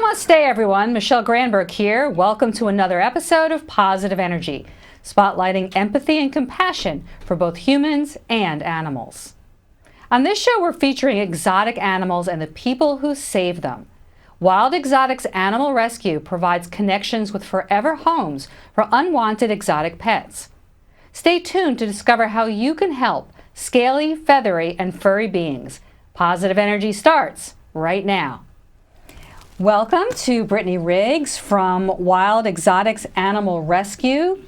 Namaste, everyone. Michelle Granberg here. Welcome to another episode of Positive Energy, spotlighting empathy and compassion for both humans and animals. On this show, we're featuring exotic animals and the people who save them. Wild Exotics Animal Rescue provides connections with forever homes for unwanted exotic pets. Stay tuned to discover how you can help scaly, feathery, and furry beings. Positive Energy starts right now. Welcome to Brittany Riggs from Wild Exotics Animal Rescue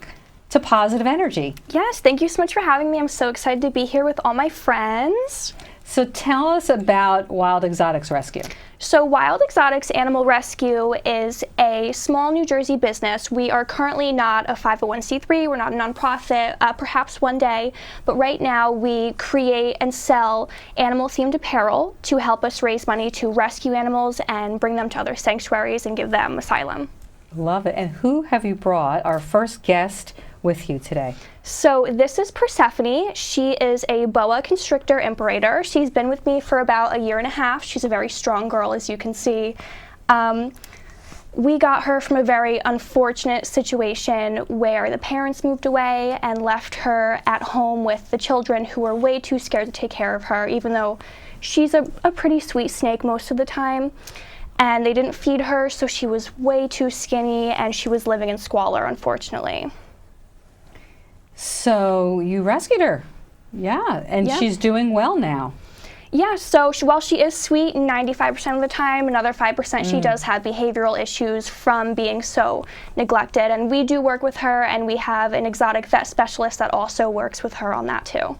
to Positive Energy. Yes, thank you so much for having me. I'm so excited to be here with all my friends. So tell us about Wild Exotics Rescue. So Wild Exotics Animal Rescue is a small New Jersey business. We are currently not a 501c3, we're not a nonprofit, perhaps one day, but right now we create and sell animal-themed apparel to help us raise money to rescue animals and bring them to other sanctuaries and give them asylum. Love it. And who have you brought, our first guest, with you today? So this is Persephone. She is a boa constrictor imperator. She's been with me for about a year and a half. She's a very strong girl, as you can see. We got her from a very unfortunate situation where the parents moved away and left her at home with the children who were way too scared to take care of her, even though she's a pretty sweet snake most of the time. And they didn't feed her, so she was way too skinny and she was living in squalor, unfortunately. So you rescued her. Yeah, and she's doing well now. Yeah, so while she is sweet 95% of the time, another 5% she does have behavioral issues from being so neglected. And we do work with her, and we have an exotic vet specialist that also works with her on that too.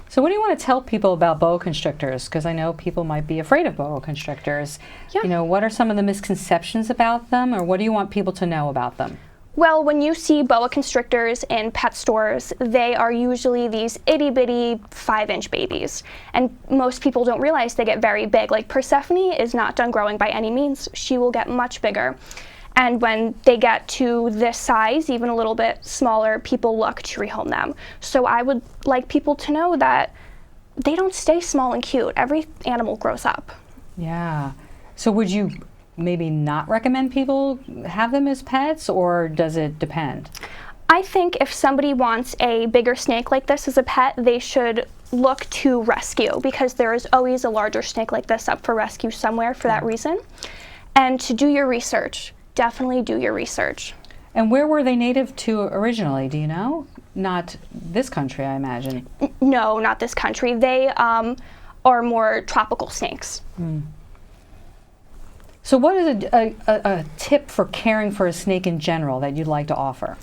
So what do you want to tell people about boa constrictors? Because I know people might be afraid of boa constrictors. Yeah. You know, what are some of the misconceptions about them, or what do you want people to know about them? Well, when you see boa constrictors in pet stores, they are usually these itty-bitty 5-inch babies. And most people don't realize they get very big. Like Persephone is not done growing by any means. She will get much bigger. And when they get to this size, even a little bit smaller, people look to rehome them. So I would like people to know that they don't stay small and cute. Every animal grows up. Yeah. So would you maybe not recommend people have them as pets, or does it depend? I think if somebody wants a bigger snake like this as a pet, they should look to rescue, because there is always a larger snake like this up for rescue somewhere for that reason. And to do your research, definitely do your research. And where were they native to originally, do you know? Not this country, I imagine. No, not this country. They are more tropical snakes. So what is a tip for caring for a snake in general that you'd like to offer?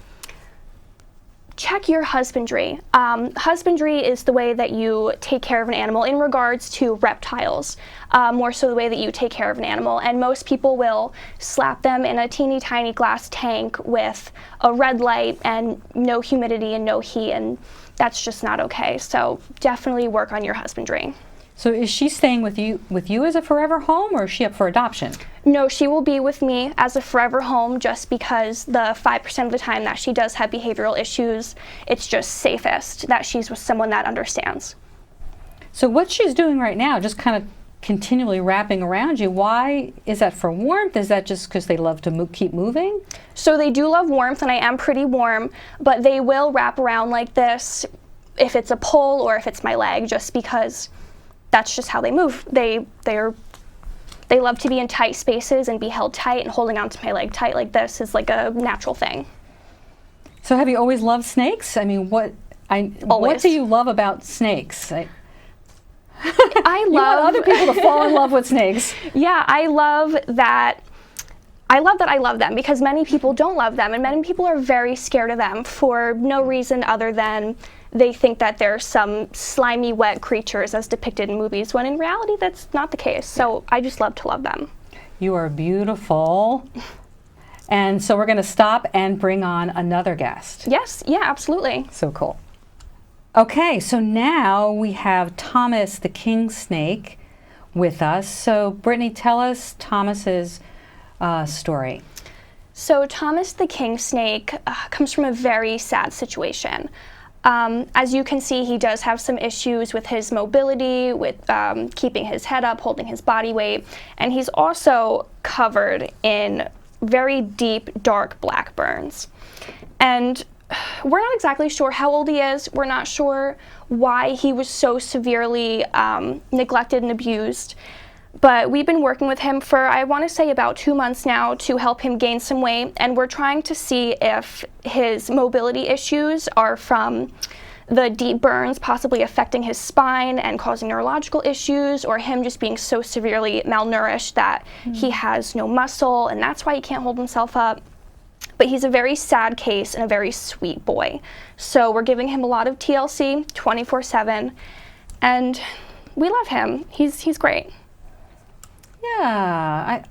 Check your husbandry. Husbandry is the way that you take care of an animal in regards to reptiles, more so the way that you take care of an animal. And most people will slap them in a teeny tiny glass tank with a red light and no humidity and no heat, and that's just not okay. So definitely work on your husbandry. So is she staying with you as a forever home, or is she up for adoption? No, she will be with me as a forever home, just because the 5% of the time that she does have behavioral issues, it's just safest that she's with someone that understands. So what she's doing right now, just kind of continually wrapping around you, why is that? For warmth? Is that just because they love to keep moving? So they do love warmth, and I am pretty warm, but they will wrap around like this if it's a pull or if it's my leg, just because that's just how they move. They love to be in tight spaces and be held tight, and holding onto my leg tight like this is like a natural thing. So have you always loved snakes? I mean, what do you love about snakes? I love you want other people to fall in love with snakes. Yeah, I love that I love them, because many people don't love them, and many people are very scared of them for no reason other than they think that they're some slimy, wet creatures as depicted in movies, when in reality that's not the case. So I just love to love them. You are beautiful. And so we're going to stop and bring on another guest. Yes, yeah, absolutely. So cool. Okay, so now we have Thomas the king snake with us. So Brittany, tell us Thomas's story. So Thomas the king snake comes from a very sad situation. As you can see, he does have some issues with his mobility, with keeping his head up, holding his body weight, and he's also covered in very deep, dark black burns. And we're not exactly sure how old he is. We're not sure why he was so severely neglected and abused. But we've been working with him for, I want to say, about 2 months now to help him gain some weight. And we're trying to see if his mobility issues are from the deep burns possibly affecting his spine and causing neurological issues, or him just being so severely malnourished that he has no muscle, and that's why he can't hold himself up. But he's a very sad case and a very sweet boy. So we're giving him a lot of TLC 24/7, and we love him. He's great. Yeah,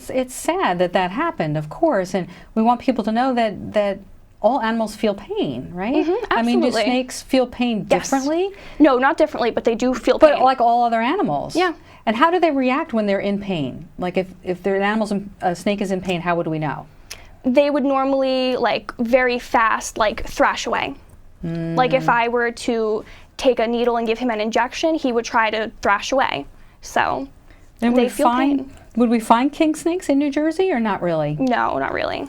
it's sad that that happened, of course, and we want people to know that all animals feel pain, right? Absolutely. I mean, do snakes feel pain differently? Yes. No, not differently, but they do feel pain. But like all other animals? Yeah. And how do they react when they're in pain? Like if a snake is in pain, how would we know? They would normally, like, very fast, like, thrash away. Like, if I were to take a needle and give him an injection, he would try to thrash away. So and they feel pain. Would we find king snakes in New Jersey or not really? No, not really.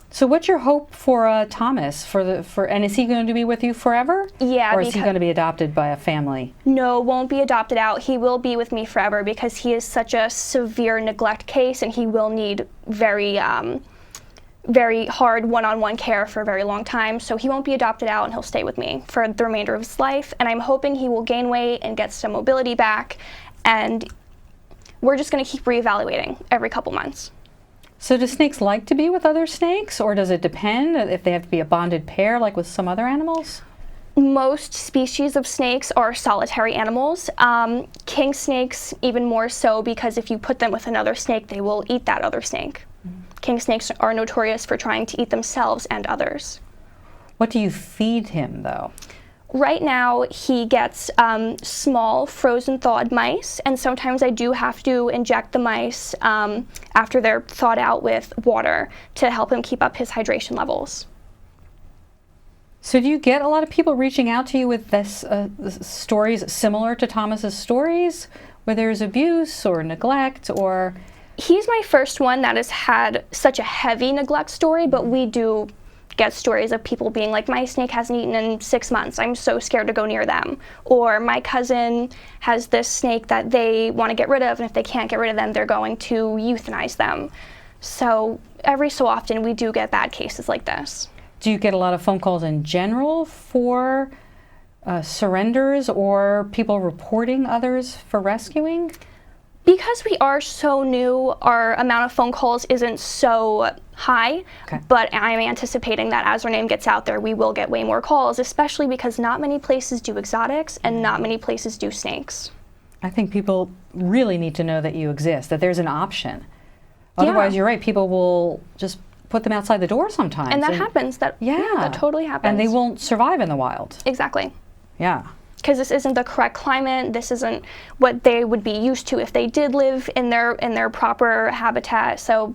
So what's your hope for Thomas? And is he going to be with you forever? Yeah. Or is he going to be adopted by a family? No, won't be adopted out. He will be with me forever because he is such a severe neglect case, and he will need very, very hard one-on-one care for a very long time. So he won't be adopted out, and he'll stay with me for the remainder of his life. And I'm hoping he will gain weight and get some mobility back. And we're just going to keep reevaluating every couple months. So do snakes like to be with other snakes, or does it depend if they have to be a bonded pair like with some other animals? Most species of snakes are solitary animals. King snakes even more so, because if you put them with another snake, they will eat that other snake. King snakes are notorious for trying to eat themselves and others. What do you feed him, though? Right now, he gets small frozen thawed mice, and sometimes I do have to inject the mice after they're thawed out with water to help him keep up his hydration levels. So do you get a lot of people reaching out to you with this stories similar to Thomas's stories, where there's abuse or neglect or... He's my first one that has had such a heavy neglect story, but we do get stories of people being like, my snake hasn't eaten in 6 months. I'm so scared to go near them. Or my cousin has this snake that they want to get rid of, and if they can't get rid of them, they're going to euthanize them. So every so often we do get bad cases like this. Do you get a lot of phone calls in general for surrenders or people reporting others for rescuing? Because we are so new, our amount of phone calls isn't so high, but I'm anticipating that as our name gets out there, we will get way more calls, especially because not many places do exotics and not many places do snakes. I think people really need to know that you exist, that there's an option. Otherwise, you're right, people will just put them outside the door sometimes. And that happens. That totally happens. And they won't survive in the wild. Exactly. Yeah. Because this isn't the correct climate. This isn't what they would be used to if they did live in their proper habitat. So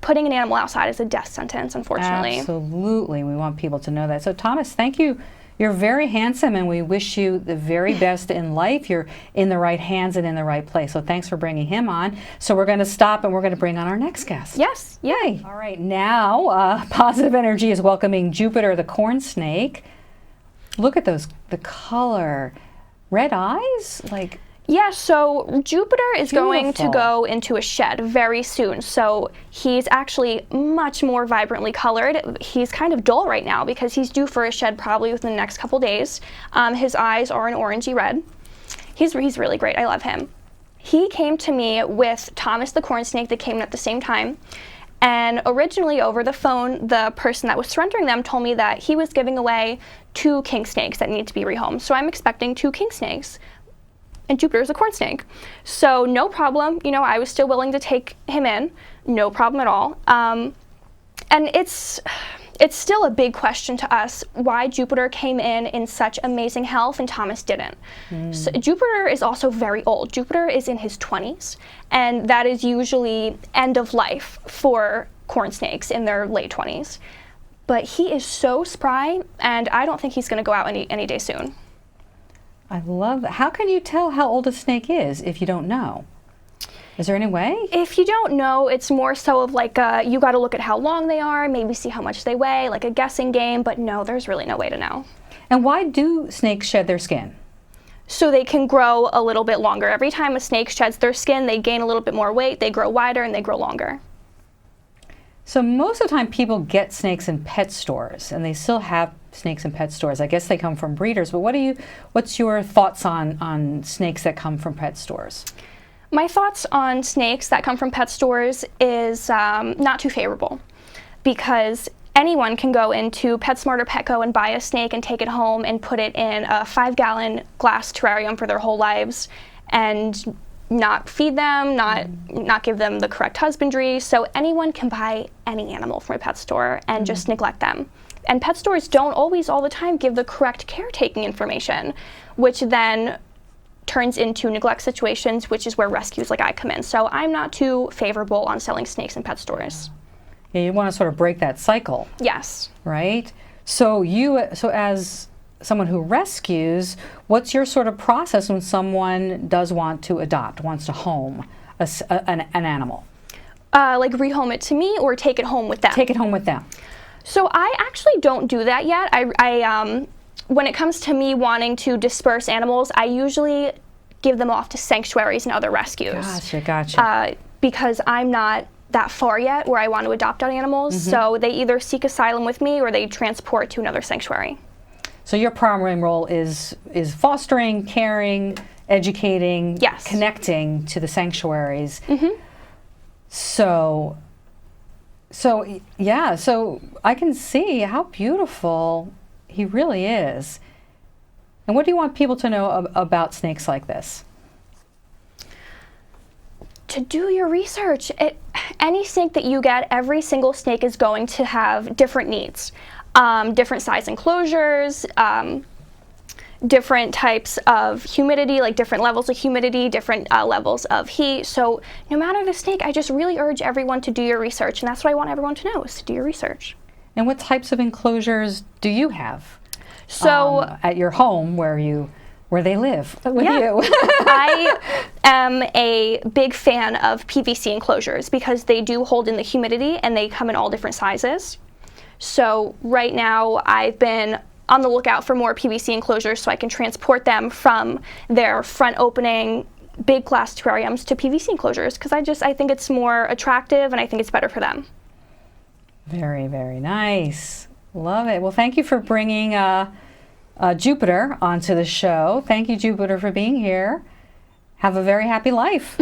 putting an animal outside is a death sentence, unfortunately. Absolutely. We want people to know that. So Thomas, thank you. You're very handsome, and we wish you the very best in life. You're in the right hands and in the right place. So thanks for bringing him on. So we're going to stop, and we're going to bring on our next guest. Yes. Yay. All right. Now, Positive Energy is welcoming Jupiter the corn snake. Look at the color. Red eyes? Like... Yeah, so Jupiter is going to go into a shed very soon. So he's actually much more vibrantly colored. He's kind of dull right now because he's due for a shed probably within the next couple days. His eyes are an orangey red. He's really great. I love him. He came to me with Thomas the corn snake that came in at the same time. And originally over the phone, the person that was surrendering them told me that he was giving away 2 king snakes that need to be rehomed. So I'm expecting 2 king snakes. And Jupiter's a corn snake. So no problem, you know, I was still willing to take him in, no problem at all. And it's still a big question to us why Jupiter came in such amazing health and Thomas didn't. So Jupiter is also very old. Jupiter is in his 20s, and that is usually end of life for corn snakes in their late 20s. But he is so spry, and I don't think he's gonna go out any day soon. I love that. How can you tell how old a snake is if you don't know? Is there any way? If you don't know, it's more so of like you got to look at how long they are, maybe see how much they weigh, like a guessing game, but no, there's really no way to know. And why do snakes shed their skin? So they can grow a little bit longer. Every time a snake sheds their skin, they gain a little bit more weight, they grow wider, and they grow longer. So most of the time people get snakes in pet stores, and they still have snakes in pet stores. I guess they come from breeders, but what's your thoughts on snakes that come from pet stores? My thoughts on snakes that come from pet stores is not too favorable, because anyone can go into PetSmart or Petco and buy a snake and take it home and put it in a 5-gallon glass terrarium for their whole lives and not feed them, not give them the correct husbandry. So anyone can buy any animal from a pet store and just neglect them. And pet stores don't always all the time give the correct caretaking information, which then turns into neglect situations, which is where rescues like I come in. So I'm not too favorable on selling snakes in pet stores. Yeah, you want to sort of break that cycle. Yes. Right? So as someone who rescues, what's your sort of process when someone does want to adopt, wants to home an animal? Like rehome it to me or take it home with them? Take it home with them. So I actually don't do that yet. When it comes to me wanting to disperse animals, I usually give them off to sanctuaries and other rescues. Gotcha. Because I'm not that far yet where I want to adopt out animals. So they either seek asylum with me or they transport to another sanctuary. So your primary role is fostering, caring, educating, yes, connecting to the sanctuaries. So yeah, so I can see how beautiful he really is. And what do you want people to know about snakes like this? To do your research. Any snake that you get, every single snake is going to have different needs. Different size enclosures, different types of humidity, like different levels of humidity, different levels of heat. So no matter the snake, I just really urge everyone to do your research, and that's what I want everyone to know, is to do your research. And what types of enclosures do you have? So at your home where they live with you? I am a big fan of PVC enclosures because they do hold in the humidity and they come in all different sizes. So right now I've been on the lookout for more PVC enclosures so I can transport them from their front opening big glass terrariums to PVC enclosures because I think it's more attractive and I think it's better for them. Very, very nice. Love it. Well, thank you for bringing Jupiter onto the show. Thank you, Jupiter, for being here. Have a very happy life.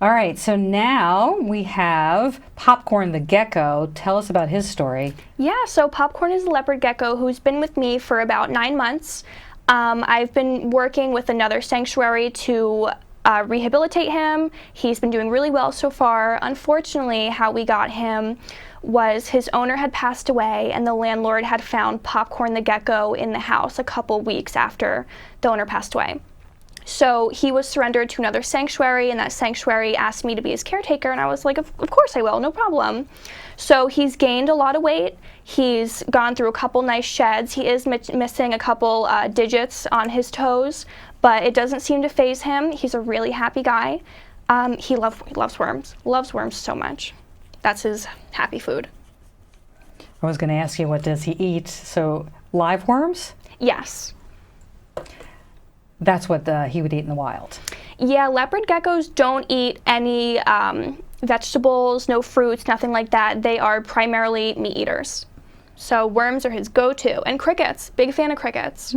All right, so now we have Popcorn the Gecko. Tell us about his story. Yeah, so Popcorn is a leopard gecko who's been with me for about 9 months. I've been working with another sanctuary to rehabilitate him. He's been doing really well so far. Unfortunately, how we got him was his owner had passed away and the landlord had found Popcorn the Gecko in the house a couple weeks after the owner passed away. So he was surrendered to another sanctuary, and that sanctuary asked me to be his caretaker, and I was like, of course I will, no problem. So he's gained a lot of weight. He's gone through a couple nice sheds. He is missing a couple digits on his toes, but it doesn't seem to faze him. He's a really happy guy. He loves worms. Loves worms so much. That's his happy food. I was going to ask you, what does he eat? So live worms? Yes. That's what he would eat in the wild. Yeah, leopard geckos don't eat any vegetables, no fruits, nothing like that. They are primarily meat eaters. So worms are his go-to. And crickets, big fan of crickets.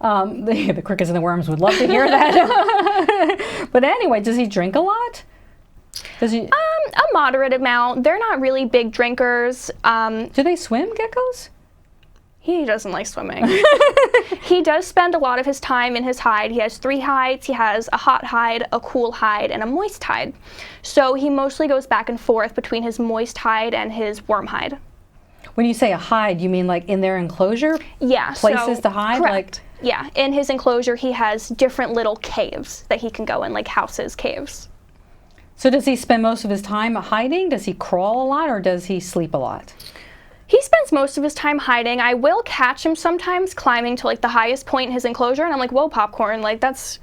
The crickets and the worms would love to hear that. But anyway, does he drink a lot? Does he? A moderate amount. They're not really big drinkers. Do they swim, geckos? He doesn't like swimming. He does spend a lot of his time in his hide. He has 3 hides. He has a hot hide, a cool hide, and a moist hide. So he mostly goes back and forth between his moist hide and his warm hide. When you say a hide, you mean like in their enclosure? Yeah. Places to hide? Correct. Yeah. In his enclosure, he has different little caves that he can go in, like houses, caves. So does he spend most of his time hiding? Does he crawl a lot, or does he sleep a lot? He spends most of his time hiding. I will catch him sometimes climbing to like the highest point in his enclosure, and I'm like, whoa, Popcorn, like that's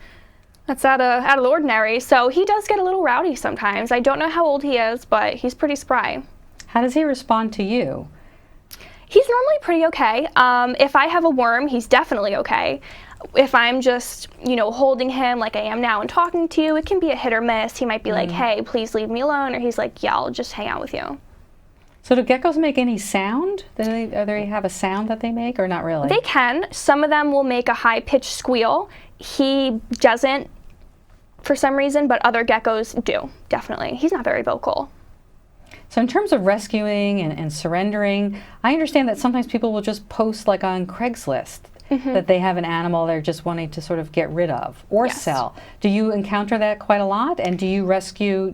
That's out of the ordinary. So he does get a little rowdy sometimes. I don't know how old he is, but he's pretty spry. How does he respond to you? He's normally pretty okay. If I have a worm, he's definitely okay. If I'm just, holding him like I am now and talking to you, it can be a hit or miss. He might be like, hey, please leave me alone. Or he's like, yeah, I'll just hang out with you. So do geckos make any sound? Do they have a sound that they make or not really? They can. Some of them will make a high-pitched squeal. He doesn't for some reason, but other geckos do, definitely. He's not very vocal. So in terms of rescuing and surrendering, I understand that sometimes people will just post like on Craigslist that they have an animal they're just wanting to sort of get rid of or sell. Do you encounter that quite a lot? And do you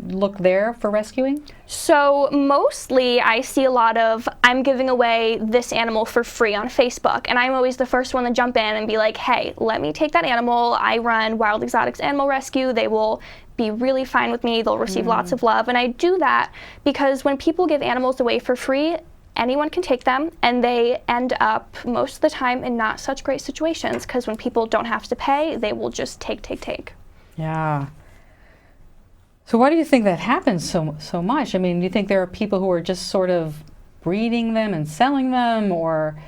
look there for rescuing? So mostly I see a lot of, I'm giving away this animal for free on Facebook. And I'm always the first one to jump in and be like, hey, let me take that animal. I run Wild Exotics Animal Rescue. They will be really fine with me. They'll receive lots of love. And I do that because when people give animals away for free, anyone can take them, and they end up most of the time in not such great situations because when people don't have to pay, they will just take. Yeah. So why do you think that happens so much? I mean, do you think there are people who are just sort of breeding them and selling them, or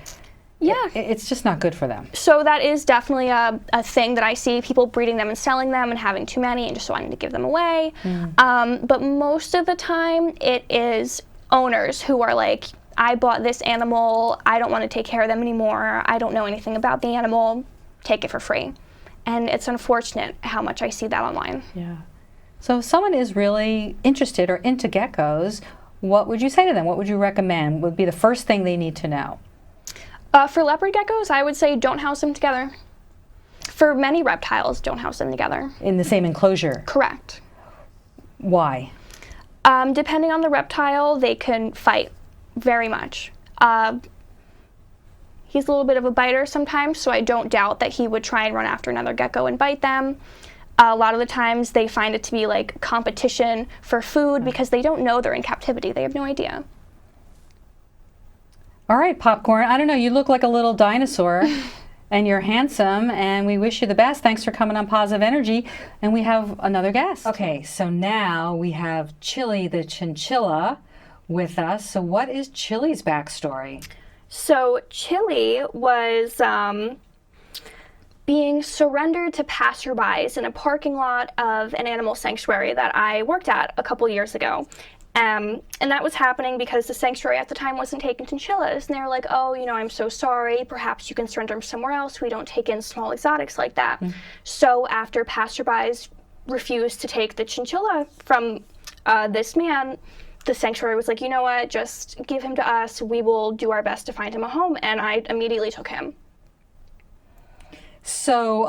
it's just not good for them? So that is definitely a thing that I see, people breeding them and selling them and having too many and just wanting to give them away. But most of the time it is owners who are like, I bought this animal, I don't want to take care of them anymore, I don't know anything about the animal, take it for free. And it's unfortunate how much I see that online. Yeah. So if someone is really interested or into geckos, what would you say to them? What would you recommend would be the first thing they need to know? For leopard geckos, I would say don't house them together. For many reptiles, don't house them together. In the same enclosure? Correct. Why? Depending on the reptile, they can fight very much. He's a little bit of a biter sometimes, so I don't doubt that he would try and run after another gecko and bite them. A lot of the times they find it to be like competition for food because they don't know they're in captivity. They have no idea. All right, Popcorn, I don't know, you look like a little dinosaur and you're handsome and we wish you the best. Thanks for coming on Positive Energy. And we have another guest. Okay, so now we have Chili the Chinchilla with us. So what is Chili's backstory? So Chili was being surrendered to passerbys in a parking lot of an animal sanctuary that I worked at a couple years ago. And that was happening because the sanctuary at the time wasn't taking chinchillas. And they were like, oh, I'm so sorry. Perhaps you can surrender them somewhere else. We don't take in small exotics like that. So after passerbys refused to take the chinchilla from this man, the sanctuary was like, you know what, just give him to us. We will do our best to find him a home. And I immediately took him. So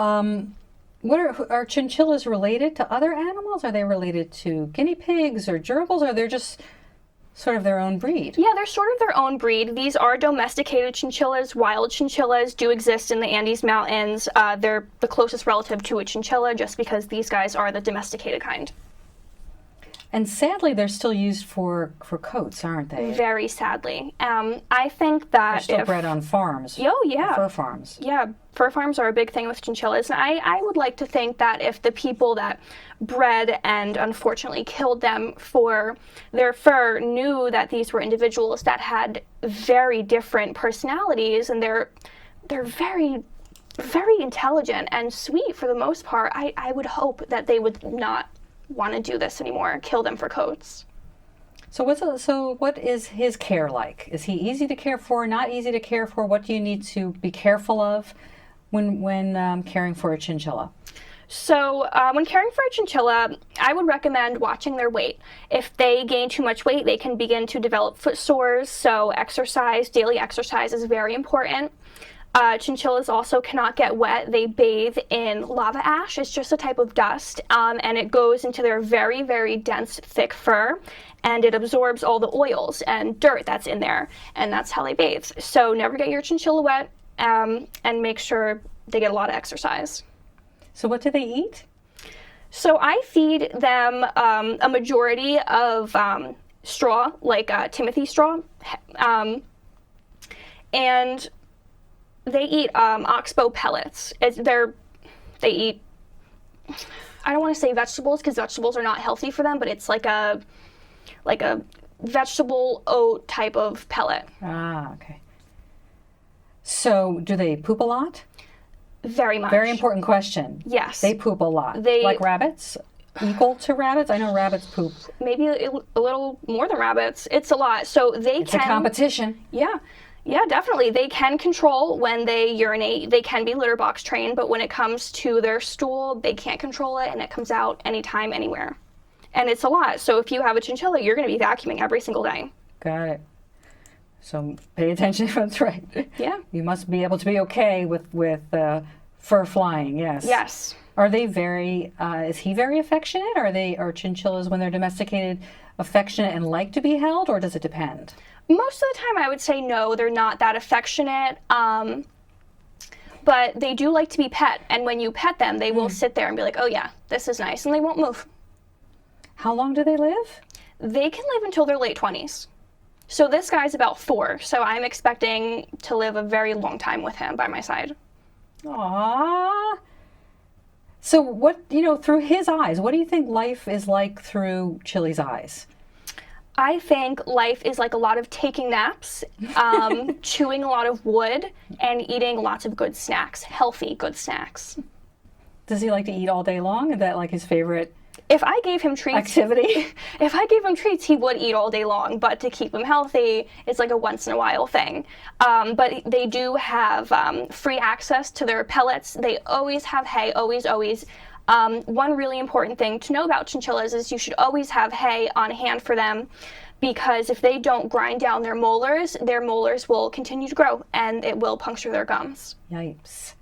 are chinchillas related to other animals? Are they related to guinea pigs or gerbils? Or they're just sort of their own breed? Yeah, they're sort of their own breed. These are domesticated chinchillas. Wild chinchillas do exist in the Andes Mountains. They're the closest relative to a chinchilla just because these guys are the domesticated kind. And sadly, they're still used for coats, aren't they? Very sadly. I think that they're still bred on farms. Oh, yeah. Fur farms. Yeah, fur farms are a big thing with chinchillas. And I would like to think that if the people that bred and unfortunately killed them for their fur knew that these were individuals that had very different personalities and they're very, very intelligent and sweet for the most part, I would hope that they would not want to do this anymore, kill them for coats. So what is his care like? Is he easy to care for, not easy to care for? What do you need to be careful of when caring for a chinchilla? So when caring for a chinchilla, I would recommend watching their weight. If they gain too much weight, they can begin to develop foot sores, so daily exercise is very important. Chinchillas also cannot get wet. They bathe in lava ash. It's just a type of dust, and it goes into their very, very dense, thick fur, and it absorbs all the oils and dirt that's in there, and that's how they bathe. So never get your chinchilla wet, and make sure they get a lot of exercise. So what do they eat? So I feed them a majority of straw, like Timothy straw, and they eat oxbow pellets. They eat I don't want to say vegetables because vegetables are not healthy for them, but it's like a vegetable oat type of pellet. Ah, okay. So do they poop a lot? Very much. Very important question. Yes. They poop a lot. They- like rabbits? Equal to rabbits? I know rabbits poop. Maybe a little more than rabbits. It's a lot. So It's a competition. Yeah. Yeah, definitely. They can control when they urinate. They can be litter box trained, but when it comes to their stool, they can't control it, and it comes out anytime, anywhere. And it's a lot. So if you have a chinchilla, you're going to be vacuuming every single day. Got it. So pay attention. That's right. Yeah. You must be able to be okay with fur flying. Yes. Yes. Are they very? Is he very affectionate? Are chinchillas, when they're domesticated, affectionate and like to be held, or does it depend? Most of the time, I would say no, they're not that affectionate. But they do like to be pet, and when you pet them, they will sit there and be like, "Oh yeah, this is nice," and they won't move. How long do they live? They can live until their late 20s. So this guy's about 4, so I'm expecting to live a very long time with him by my side. Aww. So what, through his eyes, what do you think life is like through Chili's eyes? I think life is like a lot of taking naps, chewing a lot of wood, and eating lots of good snacks, healthy good snacks. Does he like to eat all day long? Is that like his favorite If I gave him treats, activity? If I gave him treats, he would eat all day long, but to keep him healthy, it's like a once in a while thing. But they do have free access to their pellets. They always have hay, always. One really important thing to know about chinchillas is you should always have hay on hand for them, because if they don't grind down their molars will continue to grow and it will puncture their gums. Yipes.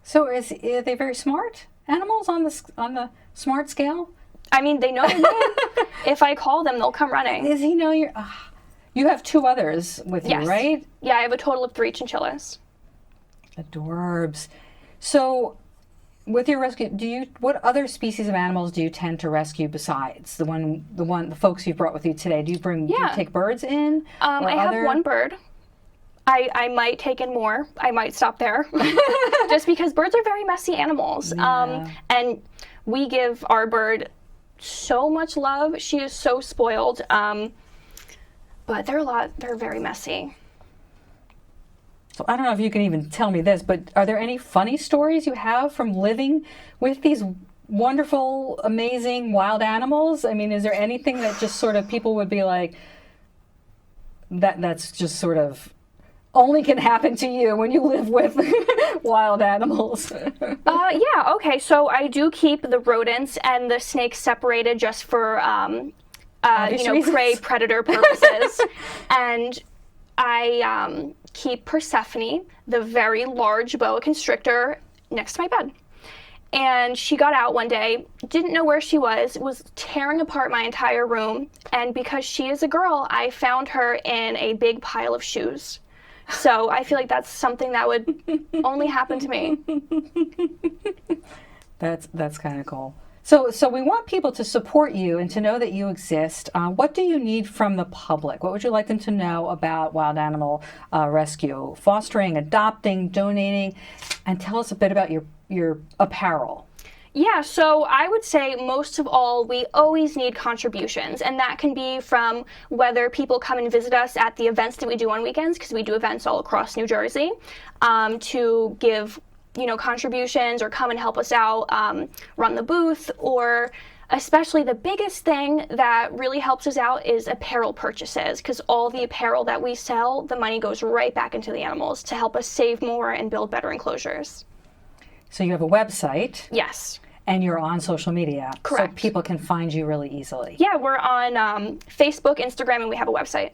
So are they very smart animals on the smart scale? I mean, they know their name. If I call them, they'll come running. Does he know you're... You have 2 others with you, Yes. right? Yeah, I have a total of 3 chinchillas. Adorbs. So, with your rescue, what other species of animals do you tend to rescue besides the folks you brought with you today? Do you take birds in? I have 1 bird. I might take in more. I might stop there. Just because birds are very messy animals. Yeah. And we give our bird so much love. She is so spoiled. But they're very messy. So I don't know if you can even tell me this, but are there any funny stories you have from living with these wonderful, amazing wild animals? I mean, is there anything that just sort of people would be like, that's just sort of only can happen to you when you live with wild animals? Yeah, okay. So I do keep the rodents and the snakes separated just for, prey predator purposes. And I keep Persephone, the very large boa constrictor, next to my bed. And she got out one day, didn't know where she was tearing apart my entire room. And because she is a girl, I found her in a big pile of shoes. So I feel like that's something that would only happen to me. That's kind of cool. So we want people to support you and to know that you exist. What do you need from the public? What would you like them to know about wild animal rescue, fostering, adopting, donating, and tell us a bit about your apparel. Yeah, so I would say most of all, we always need contributions, and that can be from whether people come and visit us at the events that we do on weekends, because we do events all across New Jersey, to give contributions or come and help us out, run the booth, or especially the biggest thing that really helps us out is apparel purchases, because all the apparel that we sell, the money goes right back into the animals to help us save more and build better enclosures. So you have a website. Yes. And you're on social media. Correct. So people can find you really easily. Yeah, we're on Facebook, Instagram, and we have a website.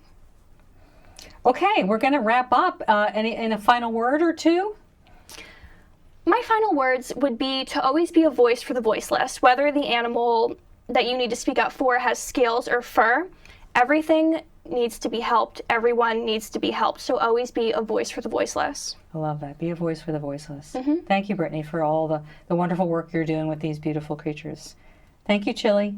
Okay, we're going to wrap up. In a final word or two? My final words would be to always be a voice for the voiceless, whether the animal that you need to speak up for has scales or fur. Everything needs to be helped. Everyone needs to be helped. So always be a voice for the voiceless. I love that. Be a voice for the voiceless. Mm-hmm. Thank you, Brittany, for all the wonderful work you're doing with these beautiful creatures. Thank you, Chili.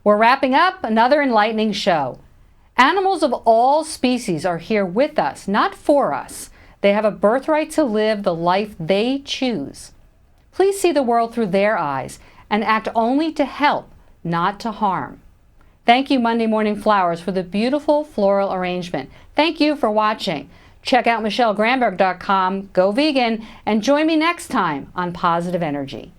We're wrapping up another enlightening show. Animals of all species are here with us, not for us. They have a birthright to live the life they choose. Please see the world through their eyes and act only to help, not to harm. Thank you, Monday Morning Flowers, for the beautiful floral arrangement. Thank you for watching. Check out michellegranberg.com, go vegan, and join me next time on Positive Energy.